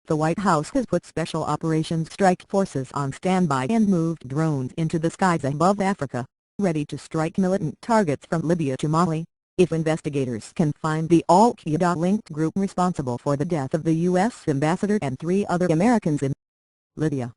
The White House has put Special Operations Strike Forces on standby and moved drones into the skies above Africa, ready to strike militant targets from Libya to Mali, if investigators can find the al-Qaeda-linked group responsible for the death of the U.S. ambassador and 3 other Americans in Libya.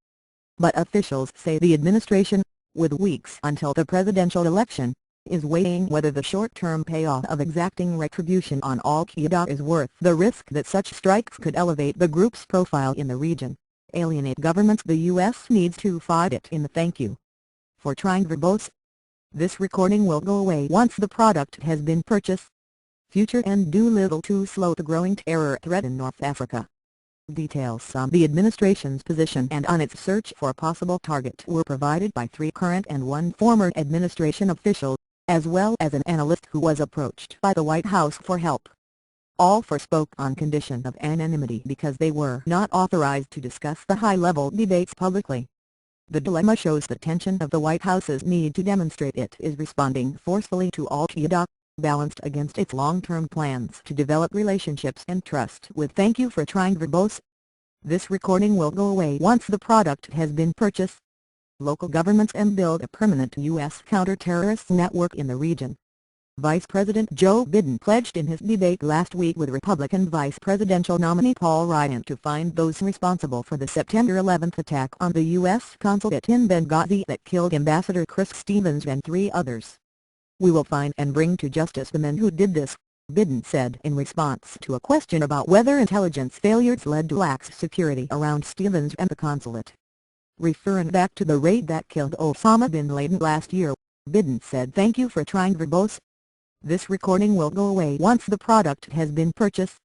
But officials say the administration, with weeks until the presidential election, is weighing whether the short-term payoff of exacting retribution on al-Qaeda is worth the risk that such strikes could elevate the group's profile in the region, alienate governments the U.S. needs to fight it in the thank you for trying verbose. This recording will go away once the product has been purchased. Future and do little to slow the growing terror threat in North Africa. Details on the administration's position and on its search for a possible target were provided by 3 current and 1 former administration official, as well as an analyst who was approached by the White House for help. All 4 spoke on condition of anonymity because they were not authorized to discuss the high-level debates publicly. The dilemma shows the tension of the White House's need to demonstrate it is responding forcefully to al-Qaeda, balanced against its long-term plans to develop relationships and trust with thank you for trying verbose. This recording will go away once the product has been purchased. Local governments and build a permanent U.S. counter-terrorist network in the region. Vice President Joe Biden pledged in his debate last week with Republican vice presidential nominee Paul Ryan to find those responsible for the September 11 attack on the U.S. consulate in Benghazi that killed Ambassador Chris Stevens and 3 others. "We will find and bring to justice the men who did this," Biden said in response to a question about whether intelligence failures led to lax security around Stevens and the consulate. Referring back to the raid that killed Osama bin Laden last year, Biden said thank you for trying verbose. This recording will go away once the product has been purchased.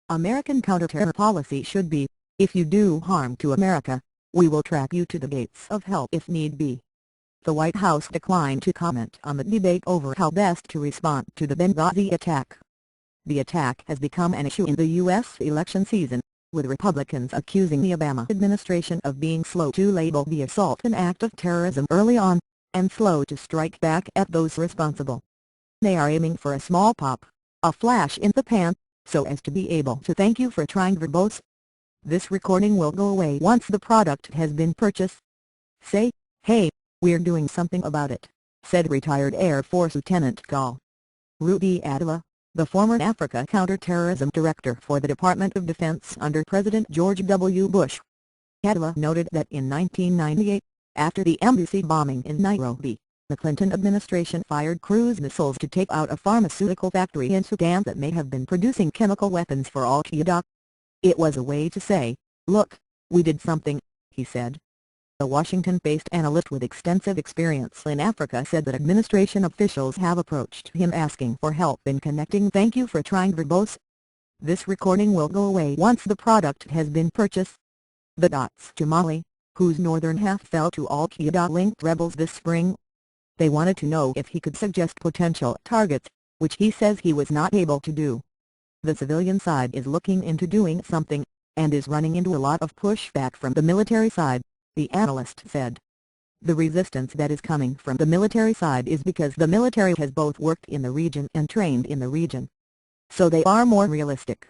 American counterterror policy should be, if you do harm to America, we will track you to the gates of hell if need be. The White House declined to comment on the debate over how best to respond to the Benghazi attack. The attack has become an issue in the U.S. election season, with Republicans accusing the Obama administration of being slow to label the assault an act of terrorism early on, and slow to strike back at those responsible. They are aiming for a small pop, a flash in the pan, so as to be able to thank you for trying verbose. This recording will go away once the product has been purchased. Say, hey, we're doing something about it, said retired Air Force Lieutenant Col. Rudy Adela, the former Africa Counterterrorism Director for the Department of Defense under President George W. Bush. Adela noted that in 1998, after the embassy bombing in Nairobi, the Clinton administration fired cruise missiles to take out a pharmaceutical factory in Sudan that may have been producing chemical weapons for al-Qaeda. "It was a way to say, look, we did something," he said. The Washington-based analyst with extensive experience in Africa said that administration officials have approached him asking for help in connecting thank you for trying verbose. This recording will go away once the product has been purchased. The dots to Mali, whose northern half fell to al-Qaeda-linked rebels this spring. They wanted to know if he could suggest potential targets, which he says he was not able to do. The civilian side is looking into doing something, and is running into a lot of pushback from the military side, the analyst said. The resistance that is coming from the military side is because the military has both worked in the region and trained in the region. So they are more realistic.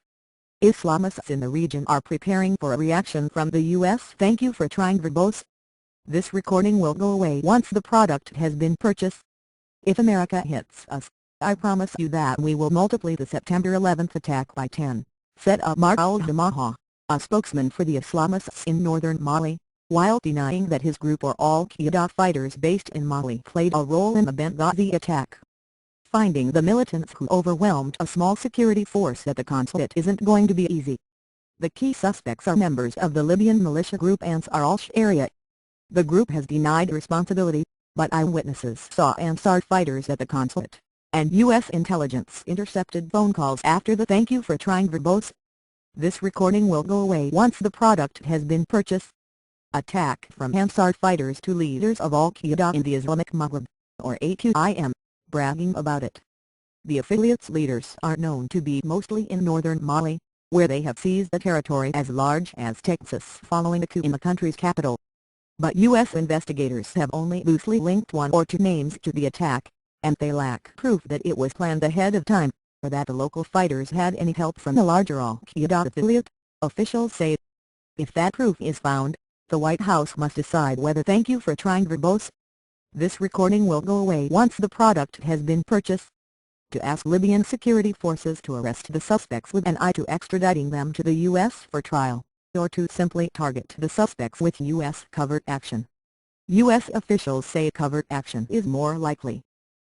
Islamists in the region are preparing for a reaction from the U.S. Thank you for trying verbose. This recording will go away once the product has been purchased. If America hits us, I promise you that we will multiply the September 11 attack by 10, said Ammar al-Jamaha, a spokesman for the Islamists in northern Mali, while denying that his group or al-Qaeda fighters based in Mali played a role in the Benghazi attack. Finding the militants who overwhelmed a small security force at the consulate isn't going to be easy. The key suspects are members of the Libyan militia group Ansar al-Sharia. The group has denied responsibility, but eyewitnesses saw Ansar fighters at the consulate, and U.S. intelligence intercepted phone calls after the thank you for trying verbose. This recording will go away once the product has been purchased. Attack from Ansar fighters to leaders of al-Qaeda in the Islamic Maghreb, or AQIM, bragging about it. The affiliate's leaders are known to be mostly in northern Mali, where they have seized a territory as large as Texas following a coup in the country's capital. But U.S. investigators have only loosely linked 1 or 2 names to the attack, and they lack proof that it was planned ahead of time, or that the local fighters had any help from the larger al-Qaeda affiliate, officials say. If that proof is found, the White House must decide whether thank you for trying verbose. This recording will go away once the product has been purchased. To ask Libyan security forces to arrest the suspects with an eye to extraditing them to the U.S. for trial, or to simply target the suspects with U.S. covert action. U.S. officials say covert action is more likely.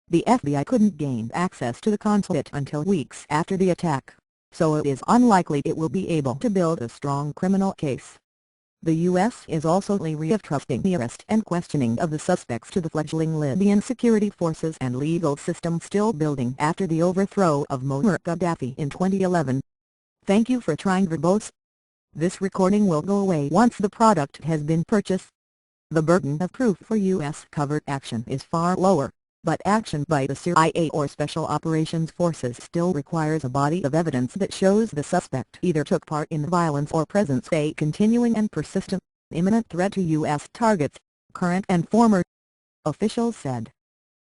The FBI couldn't gain access to the consulate until weeks after the attack, so it is unlikely it will be able to build a strong criminal case. The U.S. is also leery of trusting the arrest and questioning of the suspects to the fledgling Libyan security forces and legal system still building after the overthrow of Muammar Gaddafi in 2011. Thank you for trying verbose. This recording will go away once the product has been purchased. The burden of proof for U.S. covert action is far lower, but action by the CIA or Special Operations Forces still requires a body of evidence that shows the suspect either took part in the violence or presents a continuing and persistent, imminent threat to U.S. targets, current and former, officials said.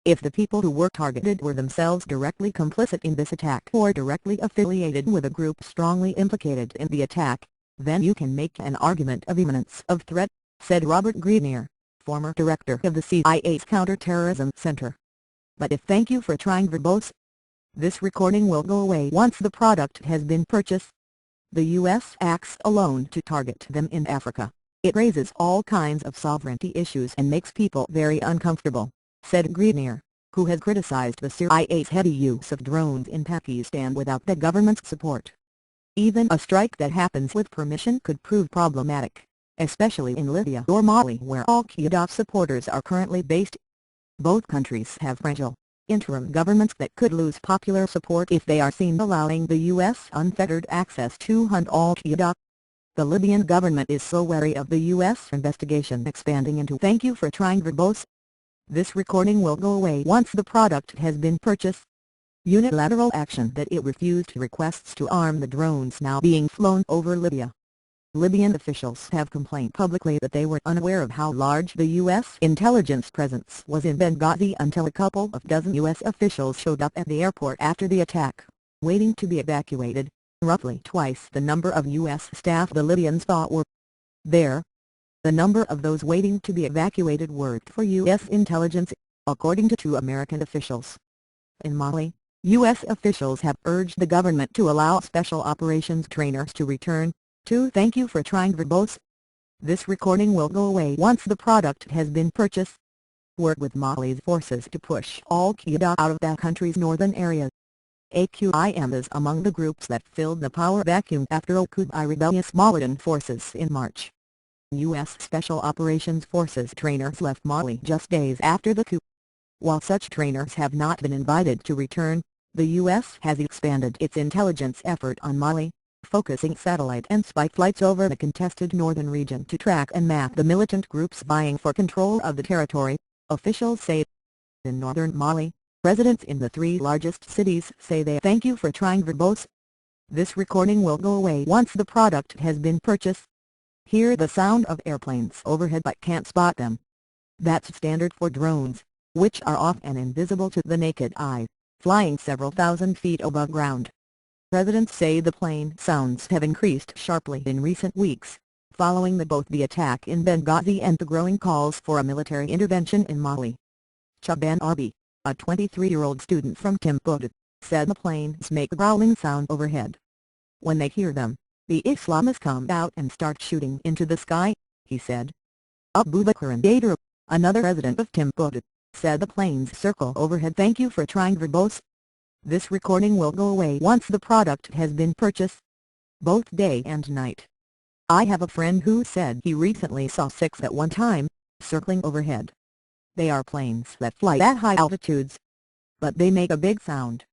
If the people who were targeted were themselves directly complicit in this attack or directly affiliated with a group strongly implicated in the attack, then you can make an argument of imminence of threat, said Robert Grenier, former director of the CIA's Counterterrorism Center. But if thank you for trying verbose. This recording will go away once the product has been purchased. The U.S. acts alone to target them in Africa. It raises all kinds of sovereignty issues and makes people very uncomfortable, said Grenier, who has criticized the CIA's heavy use of drones in Pakistan without the government's support. Even a strike that happens with permission could prove problematic, especially in Libya or Mali where al-Qaeda supporters are currently based. Both countries have fragile, interim governments that could lose popular support if they are seen allowing the U.S. unfettered access to hunt al-Qaeda. The Libyan government is so wary of the U.S. investigation expanding into thank you for trying verbose. This recording will go away once the product has been purchased. Unilateral action that it refused requests to arm the drones now being flown over Libya. Libyan officials have complained publicly that they were unaware of how large the U.S. intelligence presence was in Benghazi until a couple of dozen U.S. officials showed up at the airport after the attack, waiting to be evacuated, roughly twice the number of U.S. staff the Libyans thought were there. The number of those waiting to be evacuated worked for U.S. intelligence, according to two American officials. In Mali, U.S. officials have urged the government to allow special operations trainers to return. Thank you for trying verbose. This recording will go away once the product has been purchased. Work with Mali's forces to push al-Qaeda out of that country's northern area. AQIM is among the groups that filled the power vacuum after a coup by rebellious Malian forces in March. U.S. Special Operations Forces trainers left Mali just days after the coup. While such trainers have not been invited to return, the U.S. has expanded its intelligence effort on Mali, focusing satellite and spy flights over the contested northern region to track and map the militant groups vying for control of the territory, officials say. In northern Mali, residents in the three largest cities say they thank you for trying verbose. This recording will go away once the product has been purchased. Hear the sound of airplanes overhead but can't spot them. That's standard for drones, which are often invisible to the naked eye, flying several thousand feet above ground. Residents say the plane sounds have increased sharply in recent weeks, following both the attack in Benghazi and the growing calls for a military intervention in Mali. Chaban Arbi, a 23-year-old student from Timbuktu, said the planes make a growling sound overhead. When they hear them, the Islamists come out and start shooting into the sky, he said. Abubakar Ndadar, another resident of Timbuktu, said the planes circle overhead. Thank you for trying verbose. This recording will go away once the product has been purchased. Both day and night. I have a friend who said he recently saw 6 at one time, circling overhead. They are planes that fly at high altitudes, but they make a big sound.